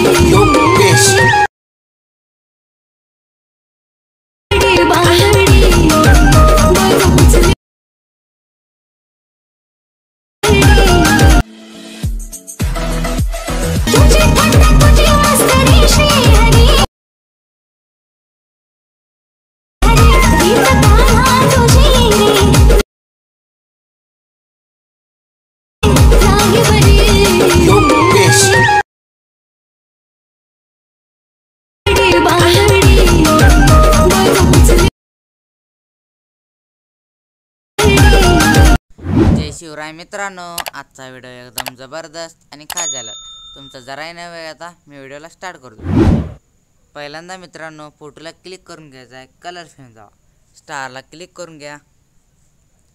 योगेश जय शिवराय मित्रांनो, आजचा व्हिडिओ एकदम जबरदस्त आणि खास झाला. तुमचा जराही नाही वेळ, आता मी व्हिडिओला स्टार्ट करतो. पहिल्यांदा मित्रांनो फोटोला क्लिक करून घ्यायचा आहे, कलर फिल्म जावा, स्टारला क्लिक करून घ्या.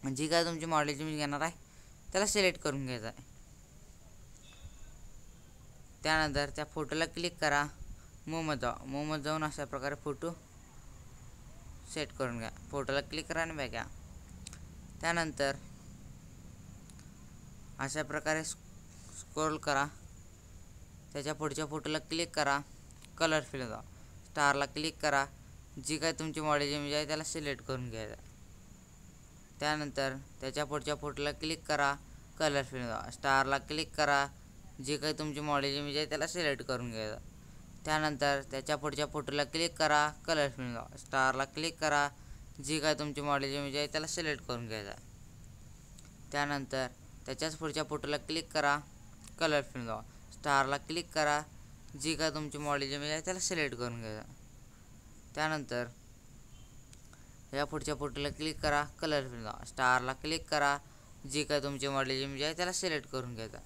जी काय तुमची मॉडेल इमेज घेणार आहे त्याला सिलेक्ट करून घ्यायचा आहे. त्यानंतर त्या फोटोला क्लिक करा, मूवमध्ये जावा. मूवमध्ये जाऊन अशा प्रकारे फोटो सेट करून घ्या. फोटोला क्लिक करा आणि बघा. त्यानंतर अशा प्रकारे स्क्रोल करा. त्याच्या पुढच्या फोटोला क्लिक करा, कलर फिल जावा, स्टारला क्लिक करा. जी काय तुमची मॉडेल इमेज आहे त्याला सिलेक्ट करून घ्यायचा. त्यानंतर त्याच्या पुढच्या फोटोला क्लिक करा, कलर फिल जावा, स्टारला क्लिक करा. जी काही तुमची मॉडेल इमेज आहे त्याला सिलेक्ट करून घ्यायचा. त्यानंतर त्याच्या पुढच्या फोटोला क्लिक करा, कलर फिल जावा, स्टारला क्लिक करा. जी काय तुमची मॉडेल इमेज आहे त्याला सिलेक्ट करून घ्यायचा. त्यानंतर त्याच्याच पुढच्या फोटोला क्लिक करा, कलर फिल जावा, स्टारला क्लिक करा. जी काय तुमची मॉडेल इमेज आहे त्याला सिलेक्ट करून घ्यायचा. त्यानंतर या पुढच्या फोटोला क्लिक करा, कलर फिल जावा, स्टारला क्लिक करा. जी काय तुमची मॉडेल इमेज आहे त्याला सिलेक्ट करून घ्यायचा.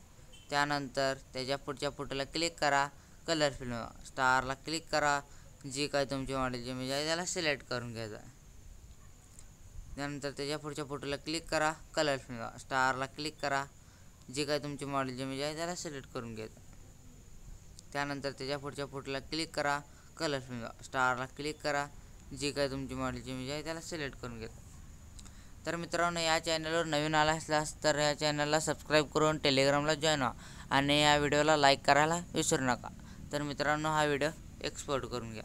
त्यानंतर त्याच्या पुढच्या फोटोला क्लिक करा, कलर फिल जावा, स्टारला क्लिक करा. जी काय तुमची मॉडेल इमेज आहे त्याला सिलेक्ट करून घ्यायचा. त्यानंतर त्याच्या पुढच्या फोटोला क्लिक करा, कलर फिल जावा, स्टारला क्लिक करा. जी काय तुमची मॉडेल इमेज आहे त्याला सिलेक्ट करून घ्यायचा. त्यानंतर त्याच्या पुढच्या फोटोला क्लिक करा, कलर फिल जावा, स्टारला क्लिक करा. जी काय तुमची मॉडेल इमेज आहे त्याला सिलेक्ट करून घ्यायचा. तर मित्रांनो, या चॅनलवर नवीन आला असल्यास तर या चॅनलला सबस्क्राईब करून टेलिग्रामला जॉईन व्हा आणि या व्हिडिओला लाईक करायला विसरू नका. तर मित्रांनो, हा व्हिडिओ एक्सपोर्ट करून घ्या.